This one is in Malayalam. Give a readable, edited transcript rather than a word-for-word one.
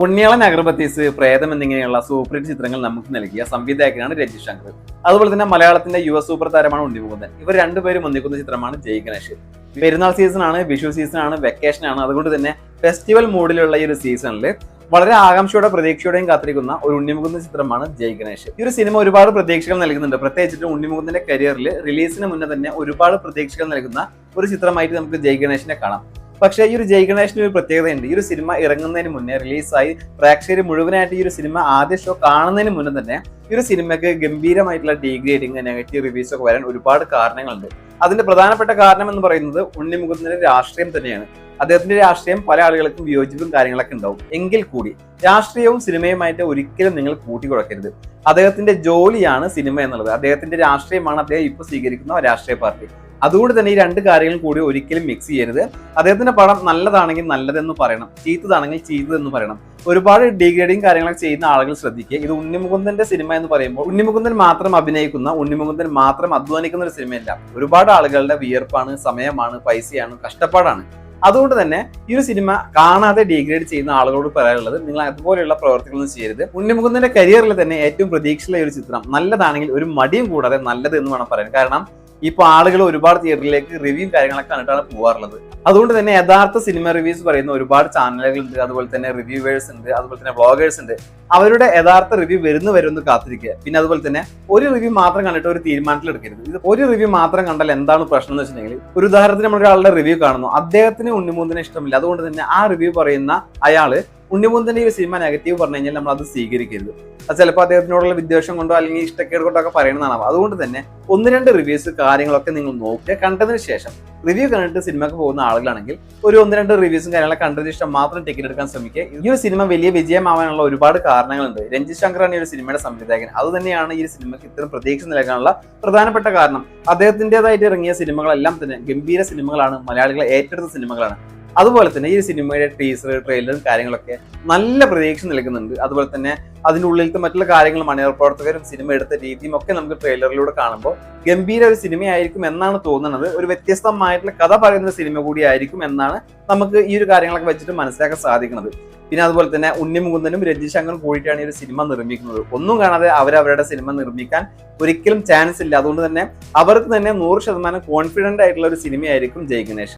പുണ്യാളൻ അഗർബത്തീസ്, പ്രേതം എന്നിങ്ങനെയുള്ള സൂപ്പർ ഹിറ്റ് ചിത്രങ്ങൾ നമുക്ക് നൽകിയ സംവിധായകനാണ് രഞ്ജിത് ശങ്കർ. അതുപോലെ തന്നെ മലയാളത്തിന്റെ യുവ സൂപ്പർ താരമാണ് ഉണ്ണിമുകുന്ദൻ. ഇവർ രണ്ടുപേരും ഒന്നിക്കുന്ന ചിത്രമാണ് ജയ് ഗണേഷ്. പെരുന്നാൾ സീസൺ ആണ്, വിഷു സീസൺ ആണ്, വെക്കേഷൻ ആണ്. അതുകൊണ്ട് തന്നെ ഫെസ്റ്റിവൽ മൂഡിലുള്ള ഈ ഒരു സീസണിൽ വളരെ ആകാംക്ഷയോടെ പ്രതീക്ഷയോടെയും കാത്തിരിക്കുന്ന ഒരു ഉണ്ണിമുകുന്ദൻ ചിത്രമാണ് ജയ് ഗണേഷ്. ഈ ഒരു സിനിമ ഒരുപാട് പ്രതീക്ഷകൾ നൽകുന്നുണ്ട്. പ്രത്യേകിച്ചിട്ട് ഉണ്ണിമുകുന്ദന്റെ കരിയറിൽ റിലീസിന് മുന്നേ തന്നെ ഒരുപാട് പ്രതീക്ഷകൾ നൽകുന്ന ഒരു ചിത്രമായിട്ട് നമുക്ക് ജയ് ഗണേഷിനെ കാണാം. പക്ഷേ ഈ ഒരു ജയ് ഗണേഷിന് ഒരു പ്രത്യേകതയുണ്ട്. ഈ ഒരു സിനിമ ഇറങ്ങുന്നതിന് മുന്നേ, റിലീസായി പ്രേക്ഷകർ മുഴുവനായിട്ട് ഈ ഒരു സിനിമ ആദ്യ ഷോ കാണുന്നതിന് മുന്നേ തന്നെ ഈ ഒരു സിനിമയ്ക്ക് ഗംഭീരമായിട്ടുള്ള ഡീഗ്രേഡിങ്, നെഗറ്റീവ് റിവ്യൂസ് ഒക്കെ വരാൻ ഒരുപാട് കാരണങ്ങളുണ്ട്. അതിന്റെ പ്രധാനപ്പെട്ട കാരണം എന്ന് പറയുന്നത് ഉണ്ണിമുകുന്ദന്റെ രാഷ്ട്രീയം തന്നെയാണ്. അദ്ദേഹത്തിന്റെ രാഷ്ട്രീയം പല ആളുകൾക്കും വിയോജിപ്പും കാര്യങ്ങളൊക്കെ ഉണ്ടാവും. എങ്കിൽ കൂടി രാഷ്ട്രീയവും സിനിമയുമായിട്ട് ഒരിക്കലും നിങ്ങൾ കൂട്ടിക്കുഴക്കരുത്. അദ്ദേഹത്തിന്റെ ജോലിയാണ് സിനിമ എന്നുള്ളത്. അദ്ദേഹത്തിന്റെ രാഷ്ട്രീയമാണ് അദ്ദേഹം ഇപ്പോൾ സ്വീകരിക്കുന്ന രാഷ്ട്രീയ പാർട്ടി. അതുകൊണ്ട് തന്നെ ഈ രണ്ട് കാര്യങ്ങളും കൂടി ഒരിക്കലും മിക്സ് ചെയ്യരുത്. അദ്ദേഹത്തിന്റെ പടം നല്ലതാണെങ്കിൽ നല്ലതെന്ന് പറയണം, ചീത്തതാണെങ്കിൽ ചീത്തതെന്ന് പറയണം. ഒരുപാട് ഡീഗ്രേഡിങ് കാര്യങ്ങളൊക്കെ ചെയ്യുന്ന ആളുകൾ ശ്രദ്ധിക്കുക. ഇത് ഉണ്ണിമുകുന്ദന്റെ സിനിമ എന്ന് പറയുമ്പോൾ ഉണ്ണിമുകുന്ദൻ മാത്രം അഭിനയിക്കുന്ന, ഉണ്ണിമുകുന്ദൻ മാത്രം അധ്വാനിക്കുന്ന ഒരു സിനിമയല്ല. ഒരുപാട് ആളുകളുടെ വിയർപ്പാണ്, സമയമാണ്, പൈസയാണ്, കഷ്ടപ്പാടാണ്. അതുകൊണ്ട് തന്നെ ഈ ഒരു സിനിമ കാണാതെ ഡീഗ്രേഡ് ചെയ്യുന്ന ആളുകളോട് പറയാനുള്ളത്, നിങ്ങൾ അതുപോലെയുള്ള പ്രവർത്തികളൊന്നും ചെയ്യരുത്. ഉണ്ണിമുകുന്ദന്റെ കരിയറിൽ തന്നെ ഏറ്റവും പ്രതീക്ഷയുള്ള ഒരു ചിത്രം നല്ലതാണെങ്കിൽ ഒരു മടിയും കൂടാതെ നല്ലത് എന്ന് വേണം പറയാൻ. കാരണം ഇപ്പൊ ആളുകൾ ഒരുപാട് തിയേറ്ററിലേക്ക് റിവ്യൂ കാര്യങ്ങളൊക്കെ കണ്ടിട്ടാണ് പോകാറുള്ളത്. അതുകൊണ്ട് തന്നെ യഥാർത്ഥ സിനിമ റിവ്യൂസ് പറയുന്ന ഒരുപാട് ചാനലുകൾ ഉണ്ട്, അതുപോലെ തന്നെ റിവ്യൂവേഴ്സ് ഉണ്ട്, അതുപോലെ തന്നെ വ്ളോഗേഴ്സ് ഉണ്ട്. അവരുടെ യഥാർത്ഥ റിവ്യൂ വരുന്ന കാത്തിരിക്കുക. പിന്നെ അതുപോലെ തന്നെ ഒരു റിവ്യൂ മാത്രം കണ്ടിട്ട് ഒരു തീരുമാനത്തിൽ എടുക്കരുത്. ഇത് ഒരു റിവ്യൂ മാത്രം കണ്ടാൽ എന്താണ് പ്രശ്നം എന്ന് വെച്ചിട്ടുണ്ടെങ്കിൽ, ഒരു ഉദാഹരണത്തിന് നമ്മൾ ഒരാളുടെ റിവ്യൂ കാണുന്നു, അദ്ദേഹത്തിന് ഉണ്ണിമുകുന്ദനെ ഇഷ്ടമില്ല. അതുകൊണ്ട് തന്നെ ആ റിവ്യൂ പറയുന്ന അയാള് ഉണ്ണിമുകുന്ദന്റെ ഈ സിനിമ നെഗറ്റീവ് പറഞ്ഞു കഴിഞ്ഞാൽ നമ്മൾ അത് സ്വീകരിക്കരുത്. അത് ചിലപ്പോൾ അദ്ദേഹത്തിനോടുള്ള വിദ്വേഷം കൊണ്ടോ അല്ലെങ്കിൽ ഇഷ്ടക്കേട് കൊണ്ടോ ഒക്കെ പറയുന്നതാണ്. അതുകൊണ്ട് തന്നെ ഒന്ന് രണ്ട് റിവ്യൂസ് കാര്യങ്ങളൊക്കെ നിങ്ങൾ നോക്കുക. കണ്ടതിന് ശേഷം റിവ്യൂ കണ്ടിട്ട് സിനിമക്ക് പോകുന്ന ആളുകളാണെങ്കിൽ ഒന്ന് രണ്ട് റിവ്യൂസും കാര്യങ്ങളൊക്കെ കണ്ടതിന് ശേഷം മാത്രം ടിക്കറ്റ് എടുക്കാൻ ശ്രമിക്കുക. ഈ ഒരു സിനിമ വലിയ വിജയമാവാനുള്ള ഒരുപാട് കാരണങ്ങളുണ്ട്. രഞ്ജിത് ശങ്കറാണ് ഈ ഒരു സിനിമയുടെ സംവിധായകൻ. അത് തന്നെയാണ് ഈ ഒരു സിനിമയ്ക്ക് ഇത്തരം പ്രതീക്ഷ നൽകാനുള്ള പ്രധാനപ്പെട്ട കാരണം. അദ്ദേഹത്തിൻ്റെതായിട്ട് ഇറങ്ങിയ സിനിമകളെല്ലാം തന്നെ ഗംഭീര സിനിമകളാണ്, മലയാളികളെ ഏറ്റെടുത്ത സിനിമകളാണ്. അതുപോലെ തന്നെ ഈ സിനിമയുടെ ടീസർ, ട്രെയിലറും കാര്യങ്ങളൊക്കെ നല്ല പ്രതീക്ഷ നൽകുന്നുണ്ട്. അതുപോലെ തന്നെ അതിനുള്ളിലത്തെ മറ്റുള്ള കാര്യങ്ങളും അണിയർ പ്രവർത്തകരും സിനിമ എടുത്ത രീതിയും ഒക്കെ നമുക്ക് ട്രെയിലറിലൂടെ കാണുമ്പോൾ ഗംഭീര ഒരു സിനിമയായിരിക്കും എന്നാണ് തോന്നുന്നത്. ഒരു വ്യത്യസ്തമായിട്ടുള്ള കഥ പറയുന്ന സിനിമ കൂടി ആയിരിക്കും എന്നാണ് നമുക്ക് ഈ ഒരു കാര്യങ്ങളൊക്കെ വെച്ചിട്ട് മനസ്സിലാക്കാൻ സാധിക്കുന്നത്. പിന്നെ അതുപോലെ തന്നെ ഉണ്ണിമുകുന്ദനും രഞ്ജിത് ശങ്കറും കൂടിയിട്ടാണ് ഈ ഒരു സിനിമ നിർമ്മിക്കുന്നത്. ഒന്നും കാണാതെ അവരവരുടെ സിനിമ നിർമ്മിക്കാൻ ഒരിക്കലും ചാൻസ് ഇല്ല. അതുകൊണ്ട് തന്നെ അവർക്ക് തന്നെ 100% കോൺഫിഡന്റ് ആയിട്ടുള്ള ഒരു സിനിമയായിരിക്കും ജയ് ഗണേഷ്.